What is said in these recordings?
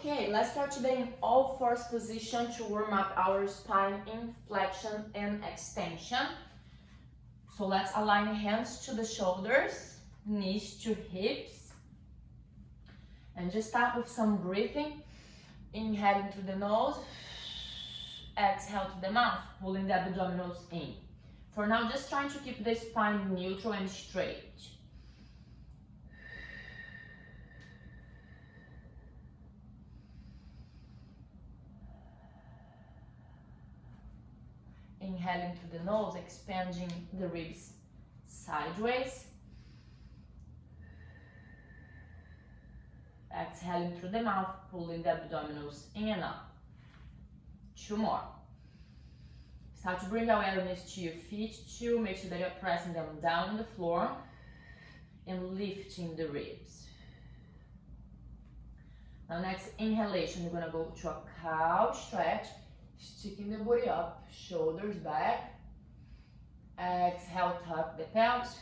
Okay, let's start today in all fours position to warm up our spine in flexion and extension. So let's align hands to the shoulders, knees to hips. And just start with some breathing. Inhaling through the nose, exhale to the mouth, pulling the abdominals in. For now, just trying to keep the spine neutral and straight. Inhaling through the nose, expanding the ribs sideways. Exhaling through the mouth, pulling the abdominals in and up. 2 more. Start to bring awareness to your feet. 2, make sure that you're pressing them down on the floor and lifting the ribs. Now next inhalation, you're gonna go to a cow stretch, sticking the body up, shoulders back. Exhale, tuck the pelvis,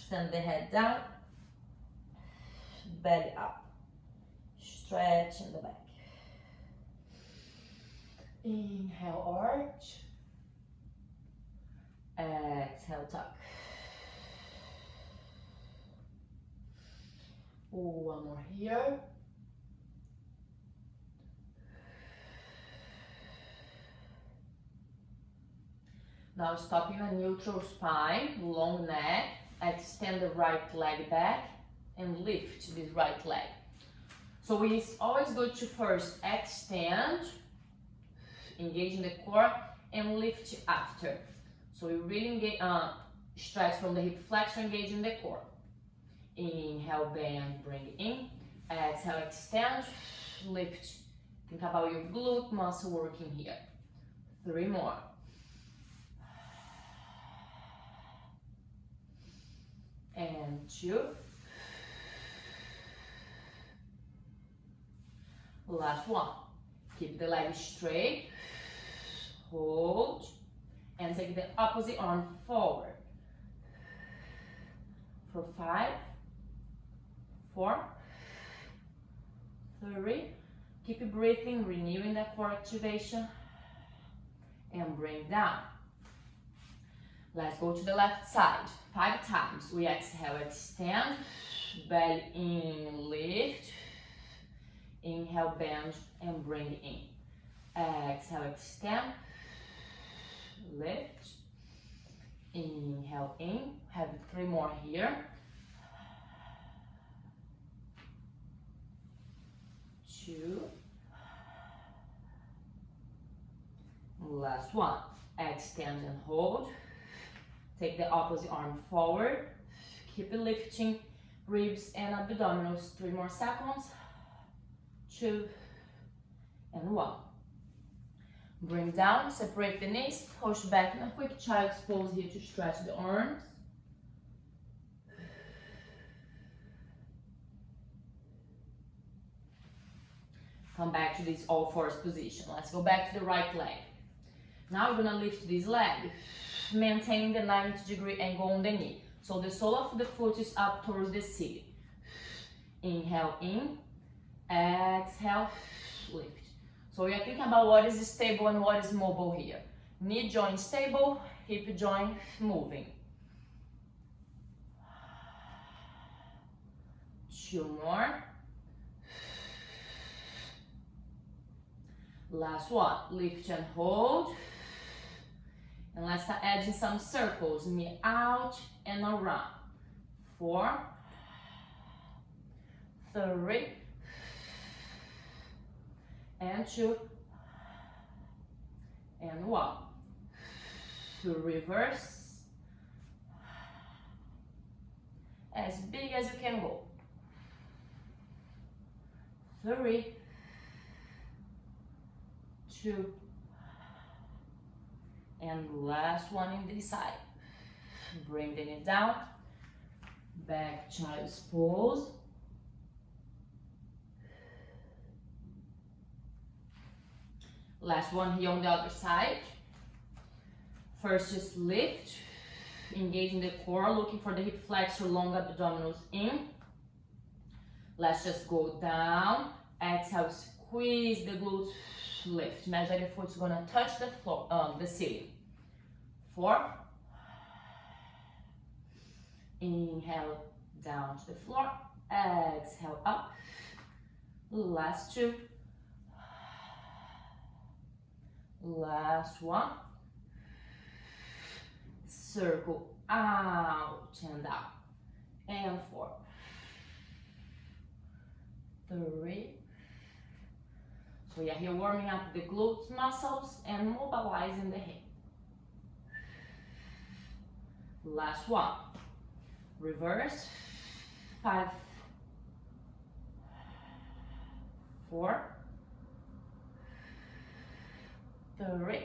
send the head down, belly up. Stretch in the back. Inhale, arch. Exhale, tuck. One more here. Now stop in a neutral spine, long neck. Extend the right leg back and lift this right leg. So it's always good to first extend, engaging the core, and lift after. So you really engage, stretch from the hip flexor, engaging the core. Inhale, bend, bring in. Exhale, extend, lift. Think about your glute muscle working here. 3 more. And 2. Last one. Keep the leg straight. Hold. And take the opposite arm forward. For 5, 4, 3. Keep breathing, renewing that core activation. And bring down. Let's go to the left side. 5 times. We exhale, extend. Belly in, lift. Inhale, bend, and bring in. Exhale, extend. Lift. Inhale, in. Have 3 more here. 2. Last one. Extend and hold. Take the opposite arm forward. Keep lifting ribs and abdominals. 3 more seconds. 2 and 1. Bring down, separate the knees, push back in a quick child's pose here to stretch the arms. Come back to this all fours position. Let's go back to the right leg. Now we're gonna lift this leg, maintaining the 90-degree angle on the knee. So the sole of the foot is up towards the ceiling. Inhale in. Exhale, lift. So we are thinking about what is stable and what is mobile here. Knee joint stable, hip joint moving. 2 more. Last one, lift and hold. And let's start adding some circles, knee out and around. 4, 3, and 2, and 1. To reverse, as big as you can go. 3, 2, and last one in this side. Bring the knee down, back child's pose. Last one here on the other side. First, just lift, engaging the core, looking for the hip flexor, long abdominals in. Let's just go down. Exhale, Squeeze the glutes, lift. Imagine your foot's gonna touch the floor, the ceiling. 4. Inhale down to the floor. Exhale up. Last 2. Last 1. Circle out and out. And 4. 3. So we are here warming up the glutes muscles and mobilizing the hip. Last 1. Reverse. 5. 4. 3.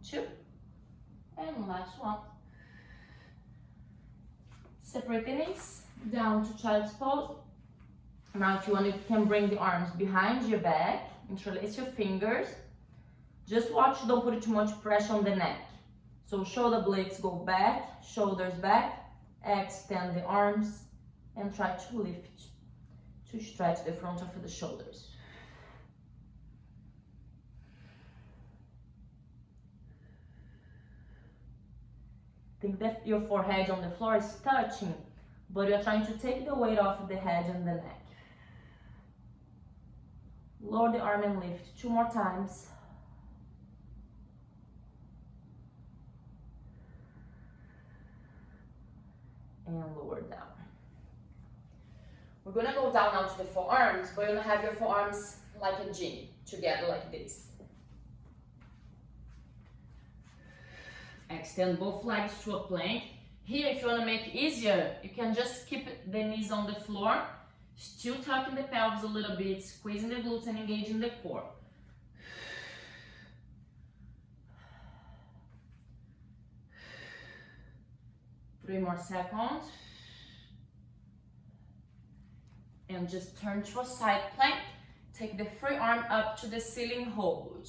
2. And last 1. Separate the knees down to child's pose. Now if you want, you can bring the arms behind your back, interlace your fingers. Just watch, don't put too much pressure on the neck. So shoulder blades go back, shoulders back, extend the arms and try to lift, to stretch the front of the shoulders. Think that your forehead on the floor is touching, but you're trying to take the weight off the head and the neck. Lower the arm and lift 2 more times. And lower down. We're gonna go down now to the forearms, but you're gonna have your forearms like a G, together like this. Extend both legs to a plank. Here, if you want to make it easier, you can just keep the knees on the floor, still tucking the pelvis a little bit, squeezing the glutes and engaging the core. Three more seconds. And just turn to a side plank. Take the free arm up to the ceiling, hold.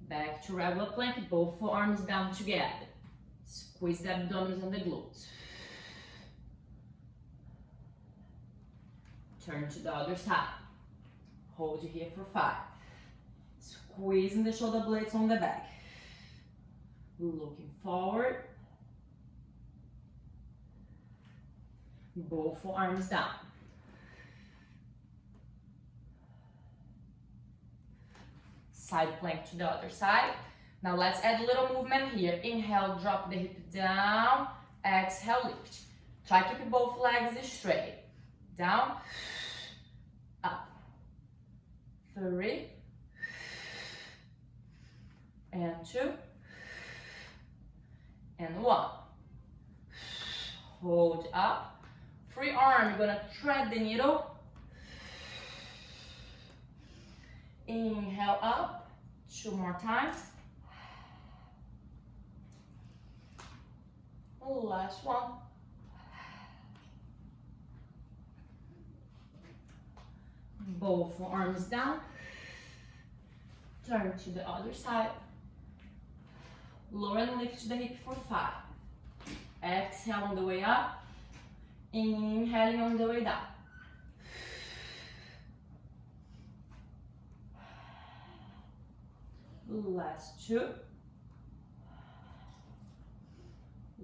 Back to regular plank, both forearms down together. Squeeze the abdomen and the glutes. Turn to the other side. Hold here for 5. Squeezing the shoulder blades on the back. Looking forward. Both forearms down. Side plank to the other side. Now let's add a little movement here. Inhale, drop the hip down. Exhale, lift. Try to keep both legs straight. Down, up. 3, and 2, and 1. Hold up. Free arm, you're gonna thread the needle. Inhale up. 2 more times. Last 1. Both arms down. Turn to the other side. Lower and lift the hip for 5. Exhale on the way up. Inhaling on the way down. Last 2.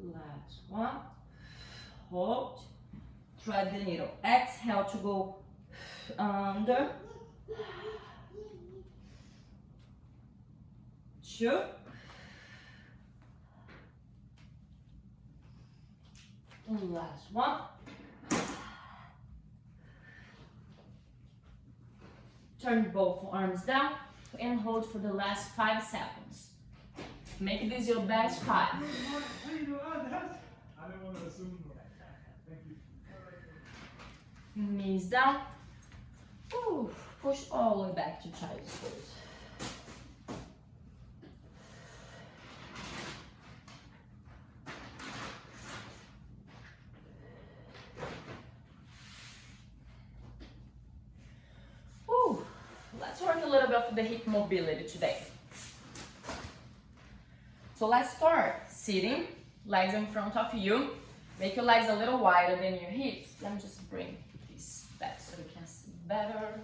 Last 1. Hold. Thread the needle. Exhale to go under. 2. Last 1. Turn both arms down and hold for the last 5 seconds. Make this your best 5. I didn't want to assume. Thank you. Knees down. Ooh, push all the way back to child's pose. Ooh, let's work a little bit of the hip mobility today. So let's start sitting, legs in front of you. Make your legs a little wider than your hips. Let me just bring this back so you can see better.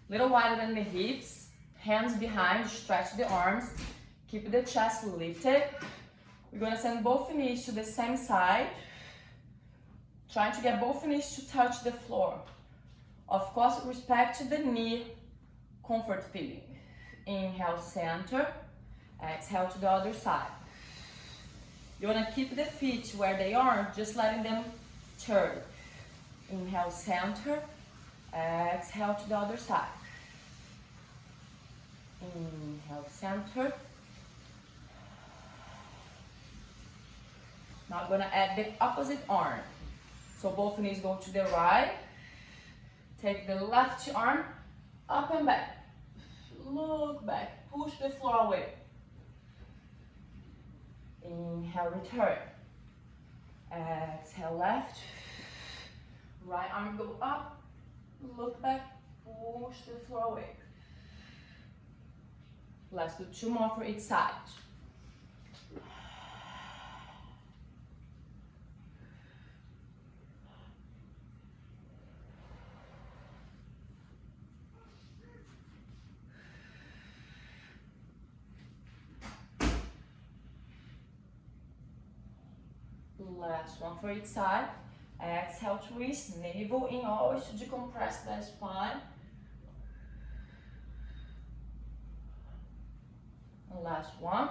Little wider than the hips. Hands behind, stretch the arms. Keep the chest lifted. We're gonna send both knees to the same side. Trying to get both knees to touch the floor. Of course, respect the knee comfort feeling. Inhale, center. Exhale to the other side. You want to keep the feet where they are, just letting them turn. Inhale, center. Exhale to the other side. Inhale, center. Now I'm going to add the opposite arm. So both knees go to the right. Take the left arm up and back. Look back. Push the floor away. Inhale, return. Exhale, left. Right arm go up. Look back. Push the floor away. Let's do 2 more for each side. Last one for each side. Exhale, twist, navel in, always to decompress the spine. And last one.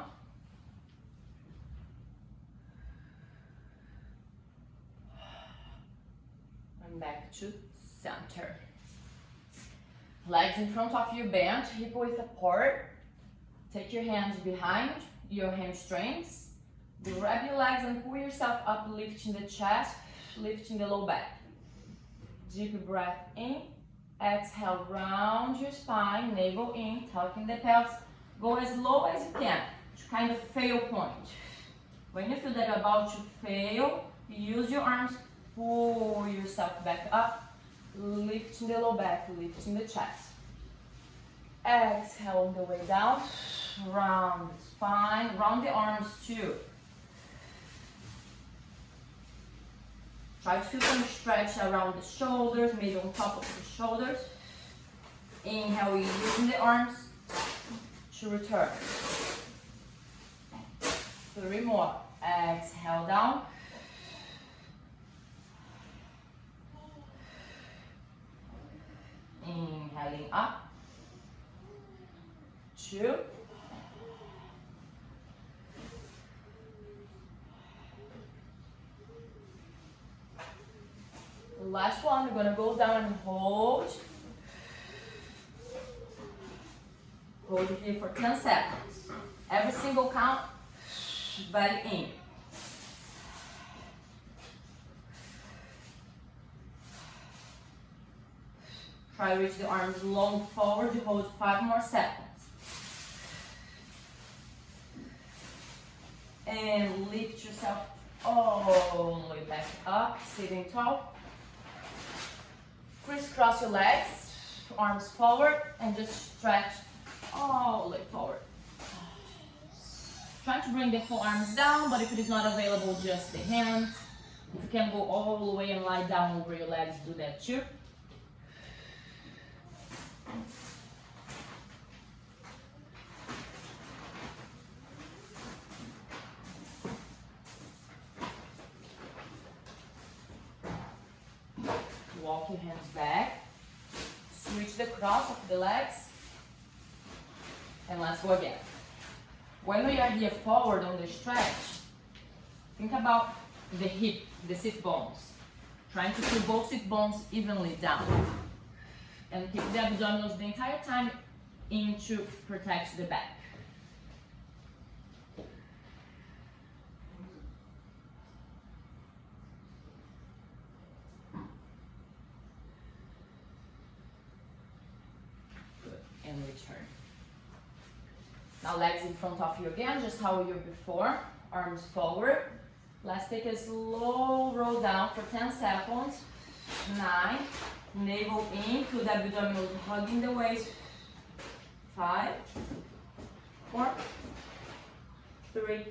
And back to center. Legs in front of you bent, hip width apart. Take your hands behind your hamstrings. Grab your legs and pull yourself up, lifting the chest, lifting the low back. Deep breath in. Exhale, round your spine, navel in, tucking the pelvis. Go as low as you can to kind of fail point. When you feel that you're about to fail, use your arms, pull yourself back up, lifting the low back, lifting the chest. Exhale on the way down, round the spine, round the arms too. Try to feel some stretch around the shoulders, maybe on top of the shoulders. Inhale, using the arms to return. 3 more. Exhale down. Inhaling up. 2. Last one, we're gonna go down and hold. Hold here for 10 seconds. Every single count, belly in. Try to reach the arms long forward, hold 5 more seconds. And lift yourself all the way back up, sitting tall. Crisscross your legs, arms forward, and just stretch all the way forward. Try to bring the forearms down, but if it is not available, just the hands. If you can go all the way and lie down over your legs, do that too. Walk your hands back, switch the cross of the legs, and let's go again. When we are here forward on the stretch, think about the hip, the sit bones. Trying to pull both sit bones evenly down. And keep the abdominals the entire time in to protect the back. And return. Now legs in front of you again, just how you were before. Arms forward. Let's take a slow roll down for 10 seconds. 9. Navel in, feel the abdominals hugging the waist. 5. 4. 3,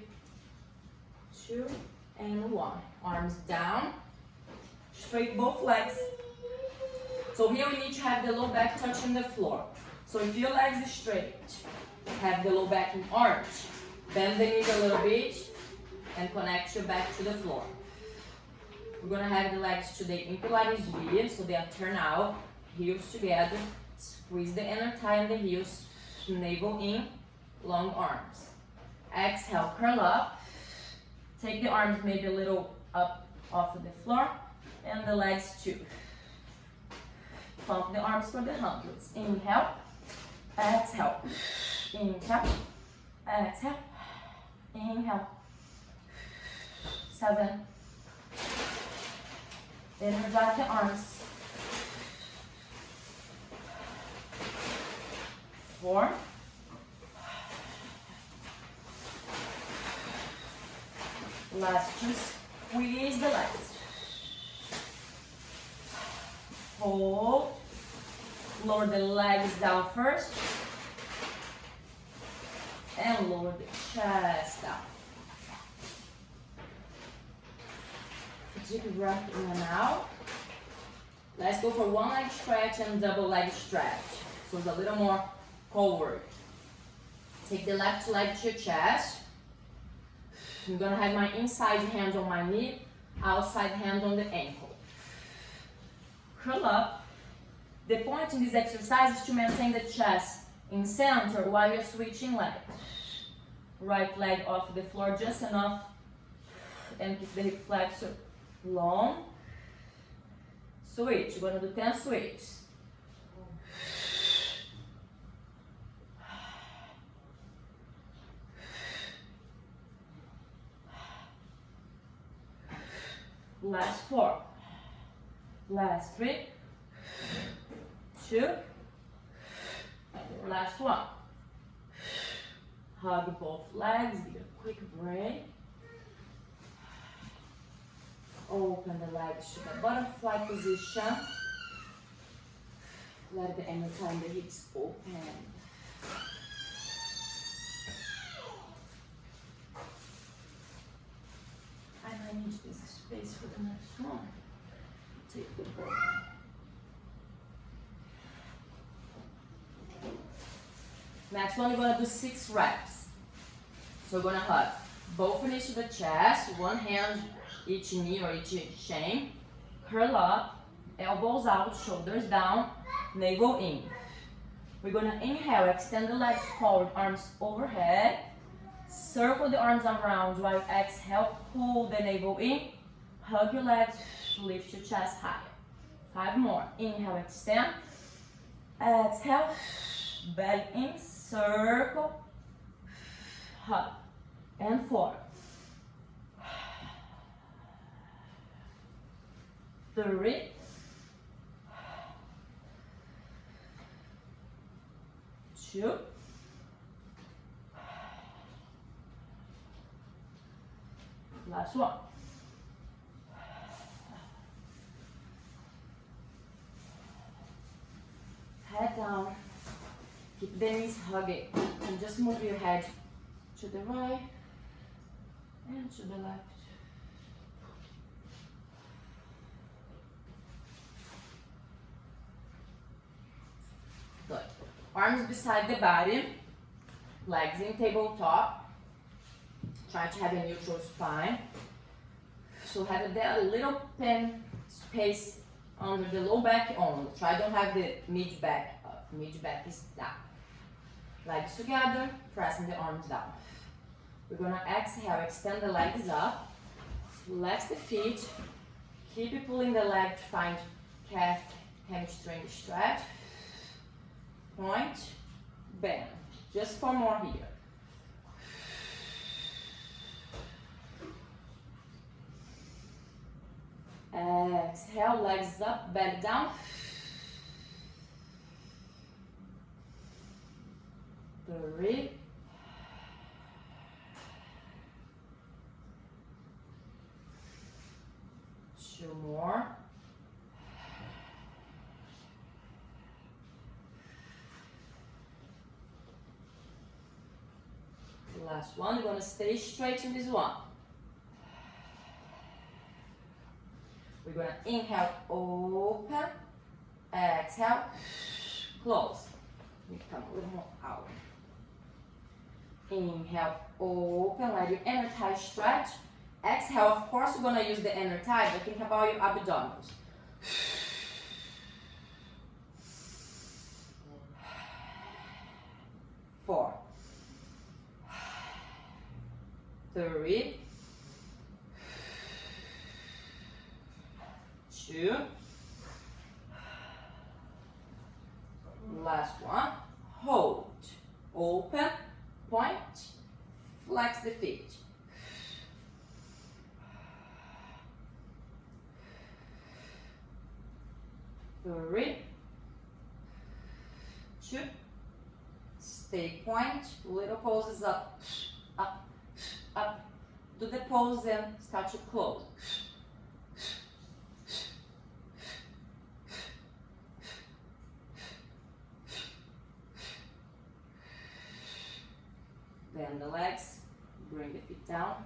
2, and 1. Arms down. Straight both legs. So here we need to have the low back touching the floor. So if your legs are straight, have the low back in arch, bend the knees a little bit, and connect your back to the floor. We're gonna have the legs today in Pilates weird, so they are turned out, heels together, squeeze the inner thigh and the heels, navel in, long arms. Exhale, curl up, take the arms maybe a little up off of the floor, and the legs too. Pump the arms for the hundreds. Inhale, exhale, inhale, exhale, inhale. 7. Energize the arms. 4. Last 2. Squeeze the legs. Hold. Lower the legs down first. And lower the chest down. Deep breath in and out. Let's go for one leg stretch and double leg stretch. So it's a little more forward. Take the left leg to your chest. I'm gonna have my inside hand on my knee, outside hand on the ankle. Curl up. The point in this exercise is to maintain the chest in center while you're switching legs. Right leg off the floor just enough, and keep the hip flexor long. Switch. We're gonna do 10 switches. Last 4. Last 3. 2. Last 1. Hug both legs. Give a quick break. Open the legs to the butterfly position. Let the anytime the hips open. I might need this space for the next one. Take the board. Next one, we're gonna do 6 reps. So we're gonna hug both knees to the chest, one hand each knee or each shin. Curl up, elbows out, shoulders down, navel in. We're gonna inhale, extend the legs forward, arms overhead. Circle the arms around while exhale, pull the navel in. Hug your legs, lift your chest higher. 5 more. Inhale, extend. Exhale, belly in, circle, hug. And 4. 3. 2. Last 1. Head down. Keep the knees hugging. And just move your head to the right and to the left. Good. Arms beside the body. Legs in tabletop. Try to have a neutral spine. So have a little thin space under the low back only. Try don't have the mid back up. Mid back is down. Legs together, pressing the arms down. We're gonna exhale, extend the legs up. Flex the feet. Keep pulling the leg to find calf, hamstring stretch. Point, bend. Just 4 more here. Exhale, legs up, belly down. 3. 2 more. Last one, you're gonna stay straight in this one. We're gonna inhale, open, exhale, close. We come a little more out. Inhale, open, let your inner thigh stretch. Exhale, of course, you're gonna use the inner thigh, but think about your abdominals. 4, 3, 2, last one, hold, open, point, flex the feet. 3, 2, stay point, little poses up, up, up. Do the pose and start to close. Bend the legs, bring the feet down.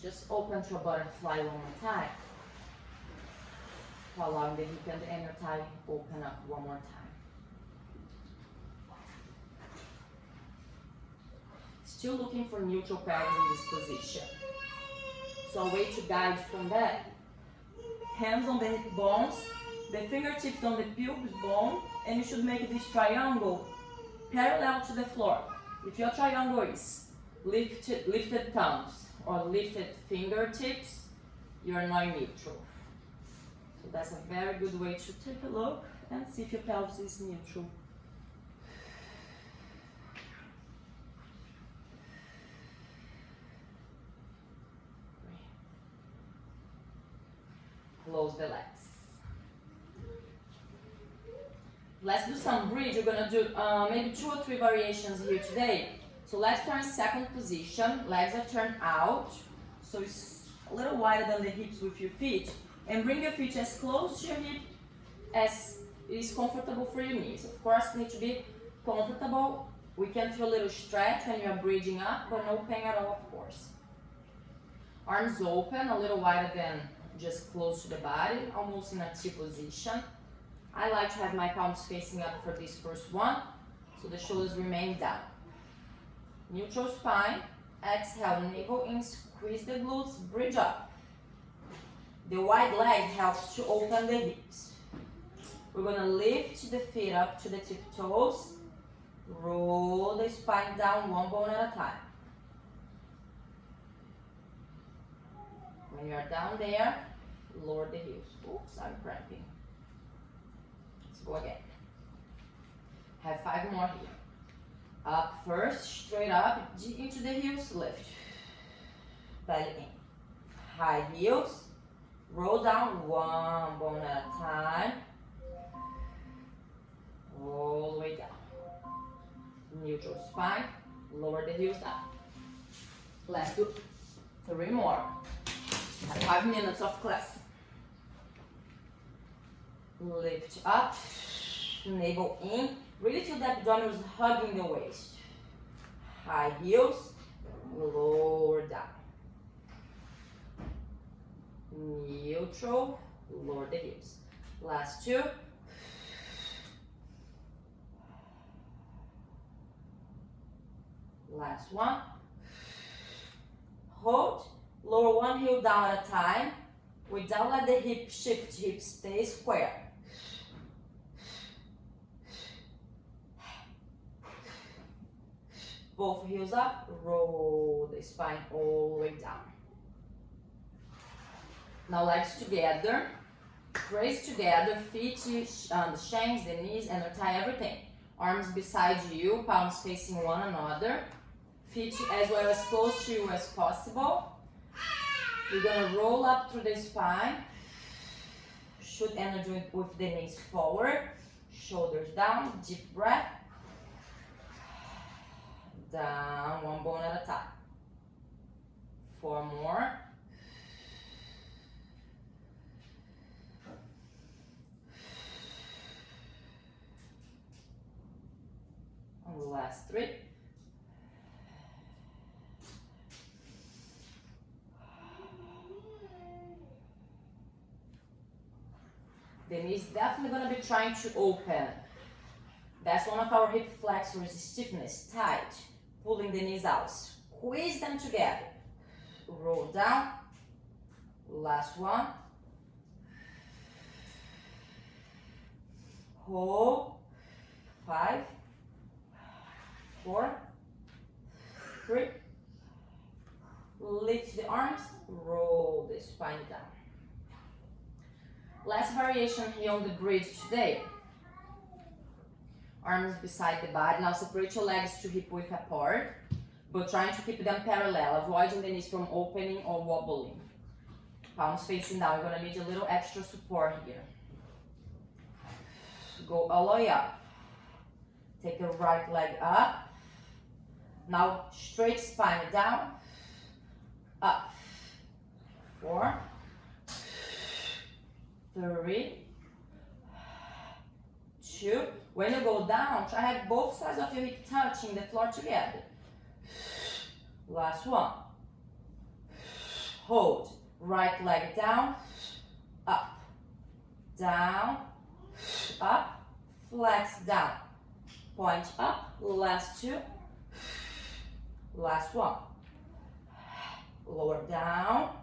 Just open to a butterfly one more time. Allowing the hip and the inner thigh open up one more time. Still looking for neutral pelvis in this position. So a way to guide from that, hands on the hip bones, the fingertips on the pelvis bone, and you should make this triangle parallel to the floor. If your triangle is lifted thumbs or lifted fingertips, you are not neutral. So that's a very good way to take a look and see if your pelvis is neutral. Close the legs. Let's do some bridge. You're gonna do maybe 2 or 3 variations here today. So let's turn second position. Legs are turned out. So it's a little wider than the hips with your feet. And bring your feet as close to your hip as is comfortable for your knees. Of course, need to be comfortable. We can feel a little stretch when you are bridging up, but no pain at all, of course. Arms open, a little wider than just close to the body, almost in a T position. I like to have my palms facing up for this first one, so the shoulders remain down. Neutral spine, exhale, navel in, squeeze the glutes, bridge up. The wide leg helps to open the hips. We're gonna lift the feet up to the tiptoes, roll the spine down one bone at a time. When you're down there, lower the heels. Oops, I'm cramping. Let's go again. Have 5 more here. Up first, straight up, dig into the heels, lift. Belly in. High heels, roll down one bone at a time. All the way down. Neutral spine, lower the heels down. Let's do 3 more. Have 5 minutes of class. Lift up, navel in. Really feel the abdominals hugging the waist. High heels, lower down. Neutral, lower the hips. Last 2. Last 1. Hold. Lower one heel down at a time. Without let the hip shift, hip stay square. Both heels up, roll the spine all the way down. Now legs together, brace together, feet on the shanks, the knees, and the thigh, everything. Arms beside you, palms facing one another. Feet as well as close to you as possible. We're gonna roll up through the spine. Shoot energy with the knees forward. Shoulders down, deep breath. Down, one bone at a time. 4 more. And the last 3. The knee is definitely gonna be trying to open. That's one of our hip flexors, stiffness, tight, pulling the knees out. Squeeze them together. Roll down. Last one. Hold. 5, 4, 3. Lift the arms, roll the spine down. Last variation here on the bridge today. Arms beside the body. Now separate your legs to hip width apart, but trying to keep them parallel, avoiding the knees from opening or wobbling. Palms facing down. You're gonna need a little extra support here. Go all the way up. Take the right leg up. Now straight spine down. Up. 4, 3, 2. When you go down, try to have both sides of your hip touching the floor together. Last one. Hold. Right leg down. Up. Down. Up. Flex down. Point up. Last 2. Last one. Lower down.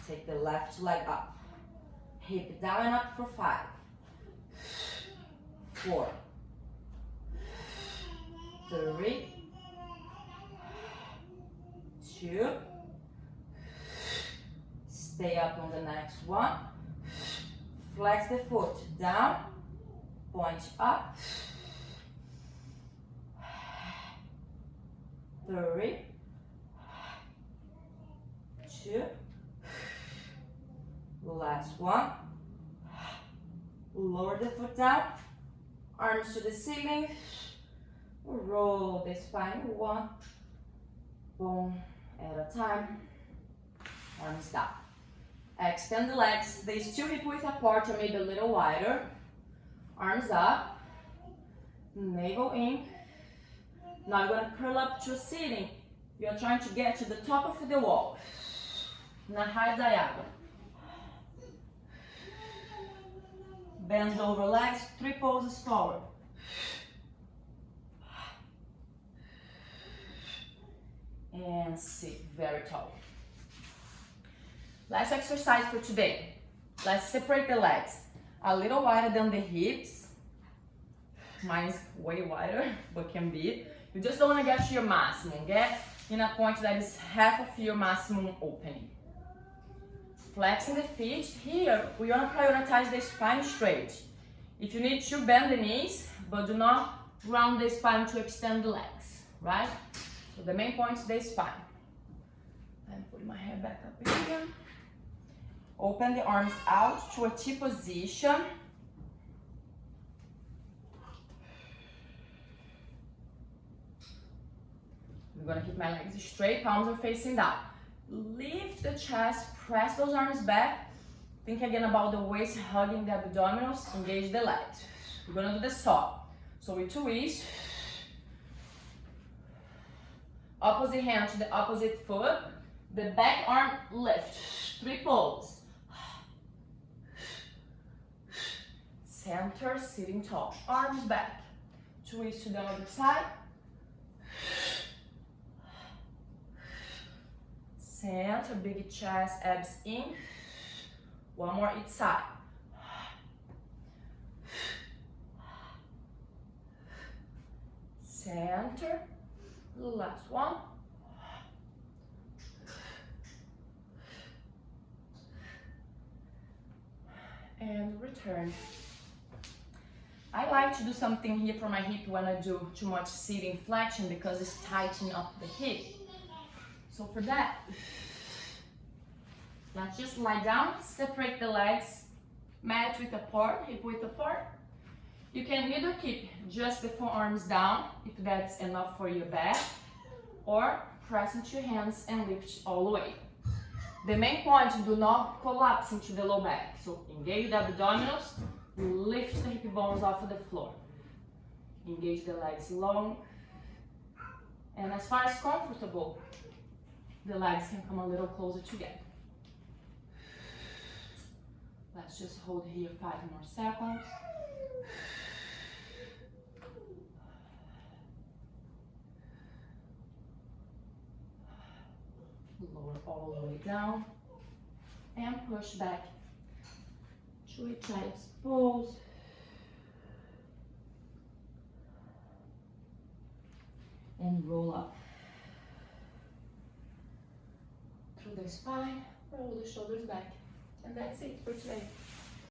Take the left leg up. Hip down and up for 5, 4, 3, 2. Stay up on the next one. Flex the foot down. Point up. 3, 2. Last one. Lower the foot down. Arms to the ceiling. Roll the spine 1 bone at a time. Arms down. Extend the legs. They still hip width apart or maybe a little wider. Arms up. Navel in. Now you're going to curl up to sitting. You're trying to get to the top of the wall. In a high diagonal. Bend over legs, 3 poses forward. And sit very tall. Last exercise for today. Let's separate the legs a little wider than the hips. Mine's way wider, but can be. You just don't want to get to your maximum. Get in a point that is half of your maximum opening. Flexing the feet. Here, we want to prioritize the spine straight. If you need to, bend the knees, but do not round the spine to extend the legs, right? So the main point is the spine. I'm putting my head back up here. Open the arms out to a T position. I'm gonna keep my legs straight, palms are facing down. Lift the chest, press those arms back. Think again about the waist hugging the abdominals, engage the legs. We're gonna do the saw. So with twist, opposite hand to the opposite foot, the back arm lift, 3 pulls. Center, sitting tall, arms back. Twist to the other side. Center, big chest, abs in. One more each side. Center, last one. And return. I like to do something here for my hip when I do too much sitting flexion because it's tightening up the hip. So for that, let's just lie down, separate the legs, mat width apart, hip width apart. You can either keep just the forearms down, if that's enough for your back, or press into your hands and lift all the way. The main point, do not collapse into the low back. So engage the abdominals, lift the hip bones off of the floor. Engage the legs long. And as far as comfortable, the legs can come a little closer together. Let's just hold here 5 more seconds. Lower all the way down and push back to a child's pose. And roll up through the spine, roll the shoulders back. And that's it for today.